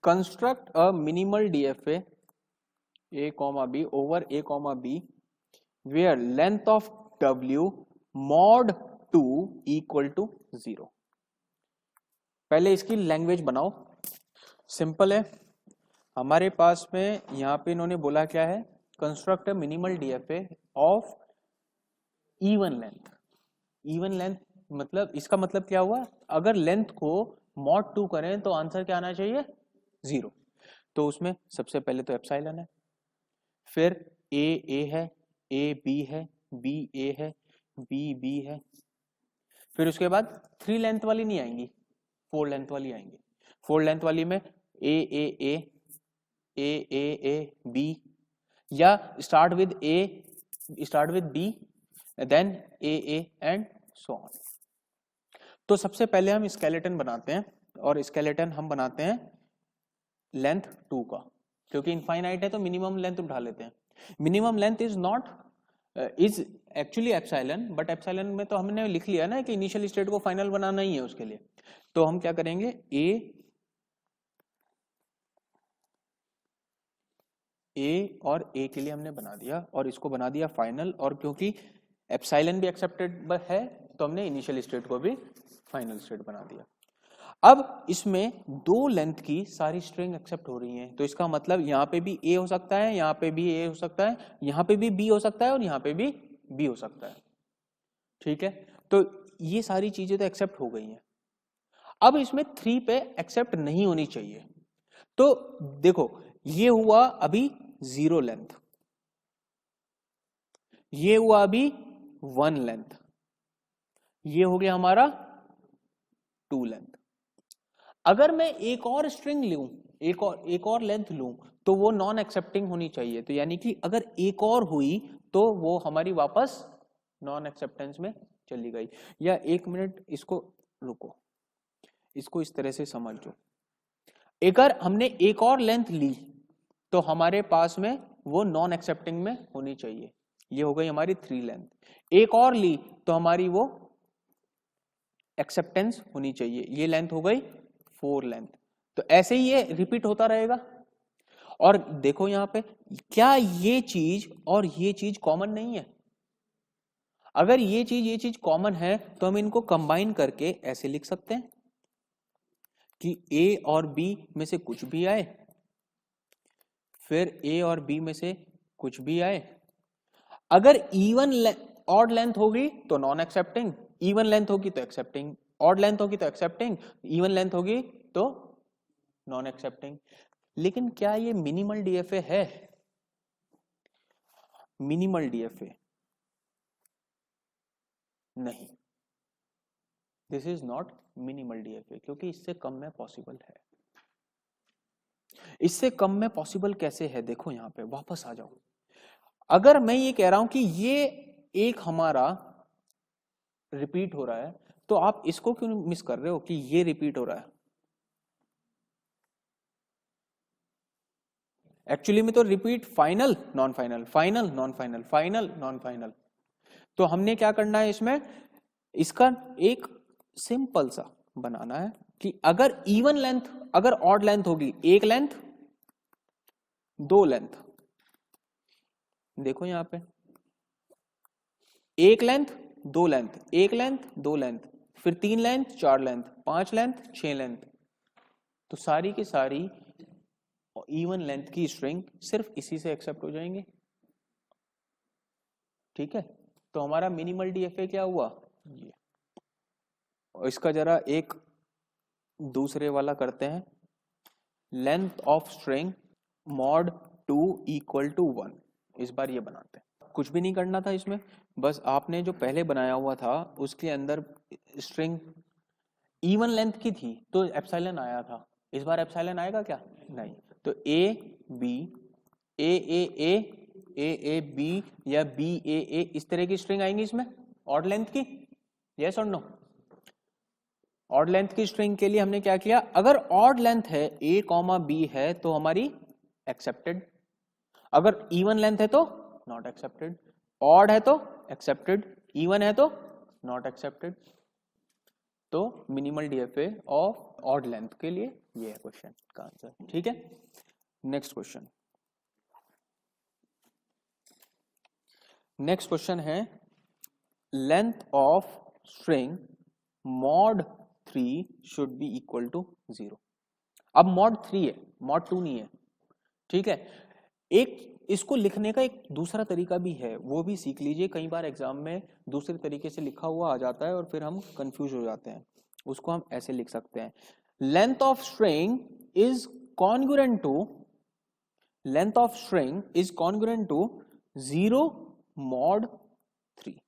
Construct a minimal DFA a comma b over a comma b where length of w mod 2 equal to 0। पहले इसकी language बनाओ, simple है। हमारे पास में यहां पे इन्होंने बोला क्या है, construct a minimal DFA of even length. Even length मतलब इसका मतलब क्या हुआ, अगर लेंथ को मॉड 2 करें तो आंसर क्या आना चाहिए, 0। तो उसमें सबसे पहले तो एप्सिलॉन है, फिर ए है, ए बी है, बी ए है, बी बी है, फिर उसके बाद 3 लेंथ वाली नहीं आएंगी, 4 लेंथ वाली आएंगी। 4 लेंथ वाली में A A A A A A B, या start with A, start with B, then A and so on. तो सबसे पहले हम स्केलेटन बनाते हैं, और स्केलेटन हम बनाते हैं लेंथ 2 का, क्योंकि इनफाइनाइट है तो मिनिमम लेंथ उठा लेते हैं। Minimum length is not is actually epsilon, but epsilon में तो हमने लिख लिया ना कि इनिशियल स्टेट को फाइनल बनाना ही है उसके लिए। तो हम क्या करेंगे, ए और ए के लिए हमने बना दिया, और इसको बना दिया फाइनल, और क्योंकि एप्सिलॉन भी एक्सेप्टेड है तो हमने इनिशियल स्टेट को भी फाइनल स्टेट बना दिया। अब इसमें 2 लेंथ की सारी स्ट्रिंग एक्सेप्ट हो रही हैं, तो इसका मतलब यहाँ पे भी ए हो सकता है, यहाँ पे भी ए हो सकता है, यहाँ पे भी बी हो सकता है, और यहाँ पे भी बी हो सकता है। ठीक है, तो ये सारी चीजें तो एक्सेप्ट हो गई हैं। अब इसमें 3 पे एक्सेप्ट नहीं होनी चाहिए। तो देखो ये हुआ अभी 0 लेंथ, ये हुआ अभी 1 लेंथ, ये हो गया हमारा 2 लेंथ। अगर मैं एक और स्ट्रिंग लूं, एक और लेंथ लूं, तो वो नॉन एक्सेप्टिंग होनी चाहिए। तो यानी कि अगर एक और हुई तो वो हमारी वापस नॉन एक्सेप्टेंस में चली गई। या 1 मिनट इसको रुको, इसको इस तरह से समझो। अगर हमने एक और लेंथ ली तो हमारे पास में वो नॉन एक्सेप्टिंग में होनी चाहिए। ये हो गई हमारी 3 लेंथ। एक और ली तो हमारी वो एक्सेप्टेंस होनी चाहिए। ये लेंथ हो गई 4 लेंथ। तो ऐसे ही ये रिपीट होता रहेगा। और देखो यहां पे, क्या ये चीज और ये चीज कॉमन नहीं है? अगर ये चीज कॉमन है तो हम इनको कंबाइन करके ऐसे लिख सकते हैं कि ए और बी में से कुछ भी आए, फिर ए और बी में से कुछ भी आए। अगर इवन ऑड लेंथ होगी तो नॉन एक्सेप्टिंग, इवन लेंथ होगी तो एक्सेप्टिंग, ऑड लेंथ होगी तो एक्सेप्टिंग, इवन लेंथ होगी तो नॉन एक्सेप्टिंग। लेकिन क्या ये मिनिमल डीएफए है? मिनिमल डीएफए नहीं, this is not minimal DFA, क्योंकि इससे कम में पॉसिबल है। इससे कम में पॉसिबल कैसे है? देखो यहां पे वापस आ जाओ। अगर मैं ये कह रहा हूं कि ये एक हमारा रिपीट हो रहा है, तो आप इसको क्यों मिस कर रहे हो कि ये रिपीट हो रहा है? एक्चुअली में तो repeat final non final, final non final, final non final. तो हमने क्या करना है इसमें, इसका एक सिंपल सा बनाना है कि अगर इवन लेंथ, अगर ऑड लेंथ होगी, एक लेंथ, 2 लेंथ। देखो यहां पे एक लेंथ, 2 लेंथ, एक लेंथ, 2 लेंथ, फिर 3 लेंथ, 4 लेंथ, 5 लेंथ, 6 लेंथ। तो सारी की सारी इवन लेंथ की स्ट्रिंग सिर्फ इसी से एक्सेप्ट हो जाएंगे। ठीक है, तो हमारा मिनिमल डीएफए क्या हुआ ये। और इसका जरा एक दूसरे वाला करते हैं, length of string mod 2 equal to 1। इस बार ये बनाते हैं। कुछ भी नहीं करना था इसमें, बस आपने जो पहले बनाया हुआ था उसके अंदर स्ट्रिंग इवन लेंथ की थी तो एप्सिलॉन आया था। इस बार एप्सिलॉन आएगा क्या? नहीं। तो ए बी, ए बी, या बी ए, इस तरह की स्ट्रिंग आएंगी इसमें ऑड लेंथ की। यस और नो? ऑड लेंथ की स्ट्रिंग के लिए हमने क्या किया, अगर ऑड लेंथ है ए कॉमा बी है तो हमारी एक्सेप्टेड, अगर इवन लेंथ है तो नॉट एक्सेप्टेड, ऑड है तो एक्सेप्टेड, इवन है तो नॉट एक्सेप्टेड। तो minimal DFA of odd length के लिए ये है क्वेश्चन का आंसर। ठीक है, नेक्स्ट क्वेश्चन। नेक्स्ट क्वेश्चन है length of string mod 3 should be equal to 0। अब मॉड 3 है, मॉड 2 नहीं है। ठीक है, एक इसको लिखने का एक दूसरा तरीका भी है, वो भी सीख लीजिए। कई बार एग्जाम में दूसरे तरीके से लिखा हुआ आ जाता है और फिर हम कंफ्यूज हो जाते हैं। उसको हम ऐसे लिख सकते हैं, length of string is congruent to, length of string is congruent to 0 mod 3।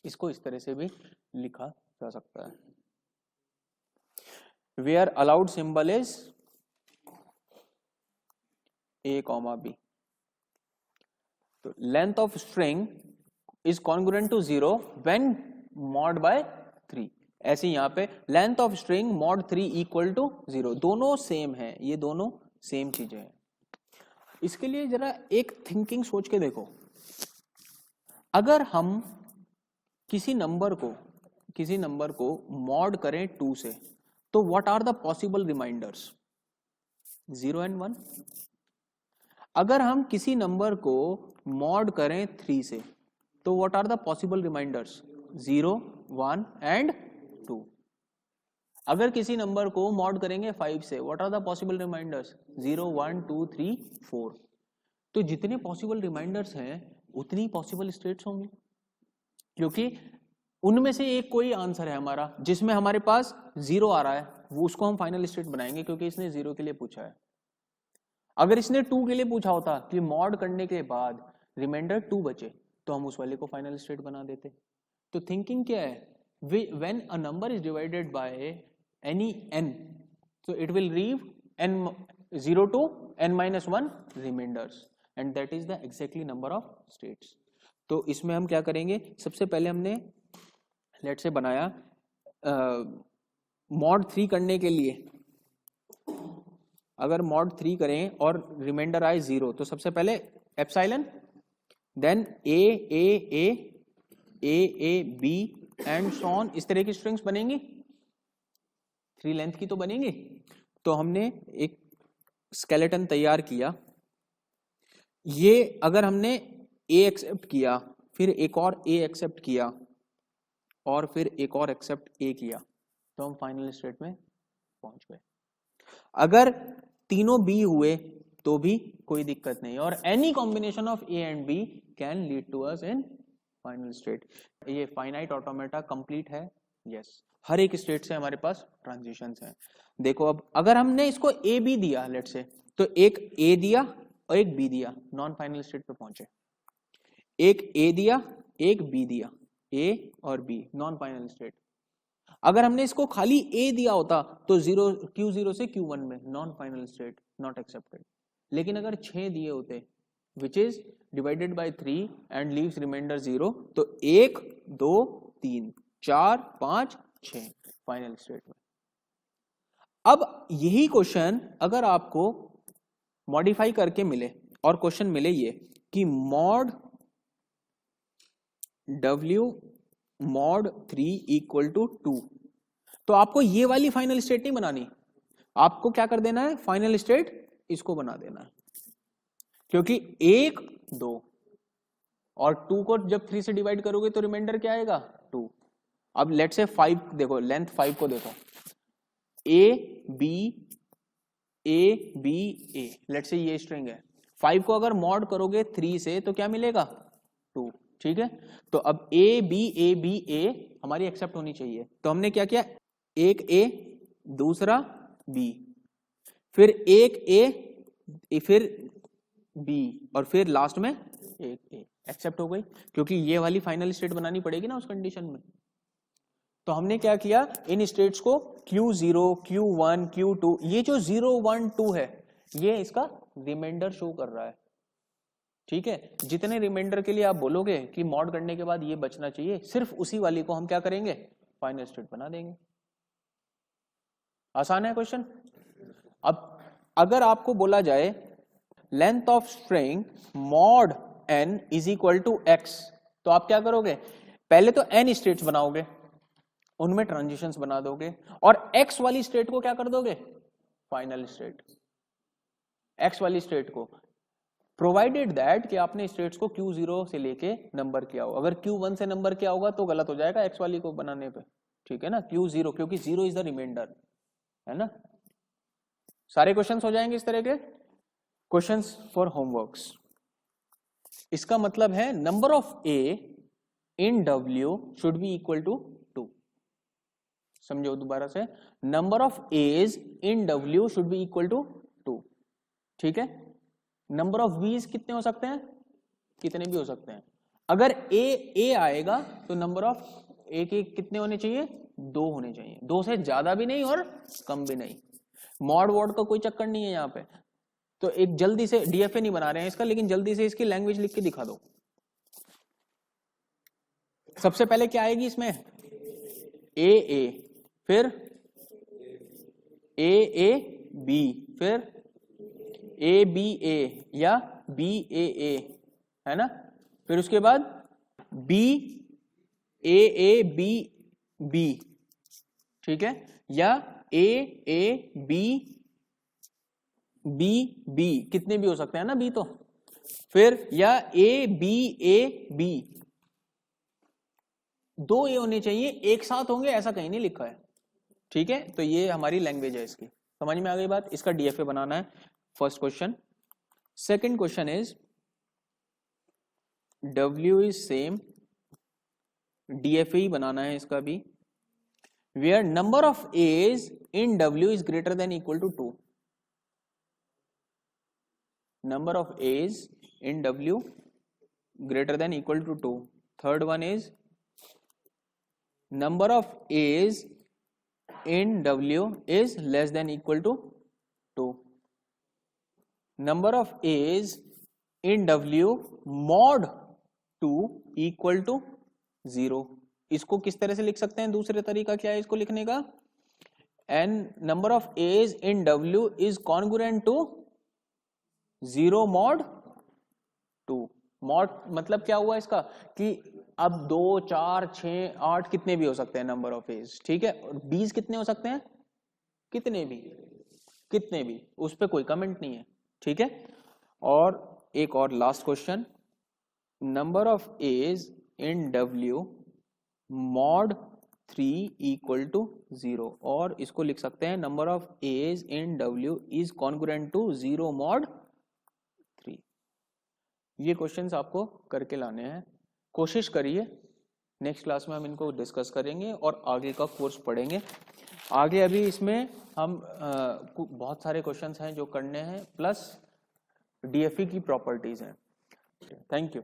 इसको इस तरह से भी लिखा जा सकता है, where allowed symbol is a comma b। तो length of string is congruent to 0 when mod by 3। ऐसे यहां पे length of string mod 3 equal to 0, दोनों सेम है, ये दोनों सेम चीजें हैं। इसके लिए जरा एक थिंकिंग सोच के देखो, अगर हम किसी नंबर को मॉड करें 2 से, तो what are the possible remainders? 0 and 1। अगर हम किसी नंबर को मॉड करें 3 से, तो what are the possible remainders? 0, 1 and 2। अगर किसी नंबर को मॉड करेंगे 5 से, what are the possible remainders? 0, 1, 2, 3, 4। तो जितने पॉसिबल रिमाइंडर्स हैं उतनी पॉसिबल स्टेट्स होंगे, क्योंकि उनमें से एक कोई आंसर है हमारा जिसमें हमारे पास 0 आ रहा है, वो उसको हम फाइनल स्टेट बनाएंगे, क्योंकि इसने 0 के लिए पूछा है। अगर इसने 2 के लिए पूछा होता कि मॉड करने के बाद रिमाइंडर 2 बचे, तो हम उस वाले को फाइनल स्टेट बना देते। तो थिंकिंग क्या है, when a number is divided by any n, so it will leave n 0 to n-1 remainders, and that is the exactly number of states. तो इसमें हम क्या करेंगे, सबसे पहले हमने लेट से बनाया मॉड 3 करने के लिए। अगर मॉड 3 करें और रिमाइंडर आए 0, तो सबसे पहले epsilon, then A B and so on, इस तरह की स्ट्रिंग्स बनेंगी, 3 लेंथ की तो बनेंगी। तो हमने एक स्केलेटन तैयार किया। ये अगर हमने ए एक्सेप्ट किया, फिर एक और ए एक्सेप्ट किया, और फिर एक और एक्सेप्ट ए किया, तो हम फाइनल स्टेट में पहुंच गए। अगर तीनों बी हुए तो भी कोई दिक्कत नहीं, और any combination of A and B can lead to us in final state. ये फाइनाइट ऑटोमेटा कंप्लीट है, यस। हर एक स्टेट से हमारे पास ट्रांजिशंस हैं। देखो, अब अगर हमने इसको ए बी दिया लेट से, तो एक ए दिया और एक बी दिया, नॉन फाइनल स्टेट पे पहुंचे। एक ए दिया, एक बी दिया, ए और बी, नॉन फाइनल स्टेट। अगर हमने इसको खाली ए दिया होता तो Q0 से Q1 में, non final state, not accepted. लेकिन अगर 6 दिए होते which is divided by 3 and leaves remainder 0, तो 1, 2, 3, 4, 5, 6 फाइनल स्टेट में। अब यही क्वेश्चन अगर आपको मॉडिफाई करके मिले और क्वेश्चन मिले ये कि mod W mod 3 equal to 2, तो आपको ये वाली फाइनल स्टेट नहीं बनानी, आपको क्या कर देना है, फाइनल स्टेट इसको बना देना है। क्योंकि 1, 2 और 2 को जब 3 से डिवाइड करोगे तो रिमाइंडर क्या आएगा, 2। अब लेट से 5 देखो, लेंथ 5 को देखो, ए बी ए, लेट से ये स्ट्रिंग है। 5 को अगर मॉड करोगे 3 से तो क्या मिलेगा, 2। ठीक है, तो अब ए बी ए हमारी एक्सेप्ट होनी चाहिए। तो हमने क्या किया, एक ए, दूसरा बी, फिर एक ए, फिर बी, और फिर लास्ट में एक ए, एक्सेप्ट हो गई। क्योंकि ये वाली फाइनल स्टेट बनानी पड़ेगी ना उस कंडीशन में। तो हमने क्या किया, इन स्टेट्स को Q0, Q1, Q2, ये जो 0, 1, 2 है, ये इसका रिमाइंडर शो कर रहा है। ठीक है, जितने रिमाइंडर के लिए आप बोलोगे कि मॉड करने के बाद ये बचना चाहिए, सिर्फ उसी वाली को हम क्या करेंगे, फाइनल स्टेट बना देंगे। आसान है क्वेश्चन। अब अगर आपको बोला जाए length of string mod n is equal to x, तो आप क्या करोगे, पहले तो n स्टेट्स बनाओगे, उनमें ट्रांजिशंस बना दोगे और एक्स वाली स्टेट को क्या कर दोगे, फाइनल स्टेट। एक्स वाली स्टेट को प्रोवाइडेड दैट कि आपने स्टेट्स को Q0 से लेके नंबर किया हो। अगर Q1 से नंबर किया होगा तो गलत हो जाएगा एक्स वाली को बनाने पे, ठीक है ना, Q0, क्योंकि 0 इज द रिमाइंडर, है ना। सारे क्वेश्चंस हो जाएंगे इस तरह के क्वेश्चंस फॉर होमवर्क्स। इसका मतलब है number of A in W should be equal to 2। समझो दोबारा से, number of as in W should be equal to 2, ठीक है। नंबर ऑफ बीज कितने हो सकते हैं, कितने भी हो सकते हैं। अगर ए आएगा तो नंबर ऑफ ए के कितने होने चाहिए, 2 होने चाहिए, 2 से ज्यादा भी नहीं और कम भी नहीं। मॉड वॉड का कोई चक्कर नहीं है यहाँ पे। तो एक जल्दी से डीएफए नहीं बना रहे हैं इसका, लेकिन जल्दी से इसकी लैंग्वेज लिख के दिखा दो। सबसे पहले क्या आएगी इसमें, ए, फिर ए बी, फिर ए बी ए या बी ए, है ना। फिर उसके बाद बी ए बी बी, ठीक है, या ए बी बी बी, कितने भी हो सकते हैं ना बी तो। फिर या ए बी, 2 ए होने चाहिए, एक साथ होंगे ऐसा कहीं नहीं लिखा है, ठीक है। तो ये हमारी लैंग्वेज है इसकी, समझ में आ गई बात। इसका डीएफए बनाना है, first question. Second question is W is same, DFA ही बनाना है इसका भी, where number of as in W is greater than equal to 2। Number of as in W greater than equal to 2. Third one is number of A's in W is less than equal to 2. Number of A's in W mod 2 equal to 0. इसको किस तरह से लिख सकते हैं, दूसरे तरीका क्या है इसको लिखने का, and number of A's in W is congruent to 0 mod 2. Mod मतलब क्या हुआ इसका कि अब 2 4 6 8 कितने भी हो सकते हैं नंबर ऑफ एज, ठीक है। और बीज कितने हो सकते हैं, कितने भी, उस पर कोई कमेंट नहीं है, ठीक है। और एक और last question, number of as in W mod 3 equal to 0, और इसको लिख सकते हैं number of as in W is congruent to 0 mod 3। ये क्वेश्चंस आपको करके लाने हैं, कोशिश करिए। नेक्स्ट क्लास में हम इनको डिस्कस करेंगे और आगे का कोर्स पढ़ेंगे। आगे अभी इसमें हम बहुत सारे क्वेश्चंस हैं जो करने हैं, प्लस डीएफई की प्रॉपर्टीज हैं। Thank you.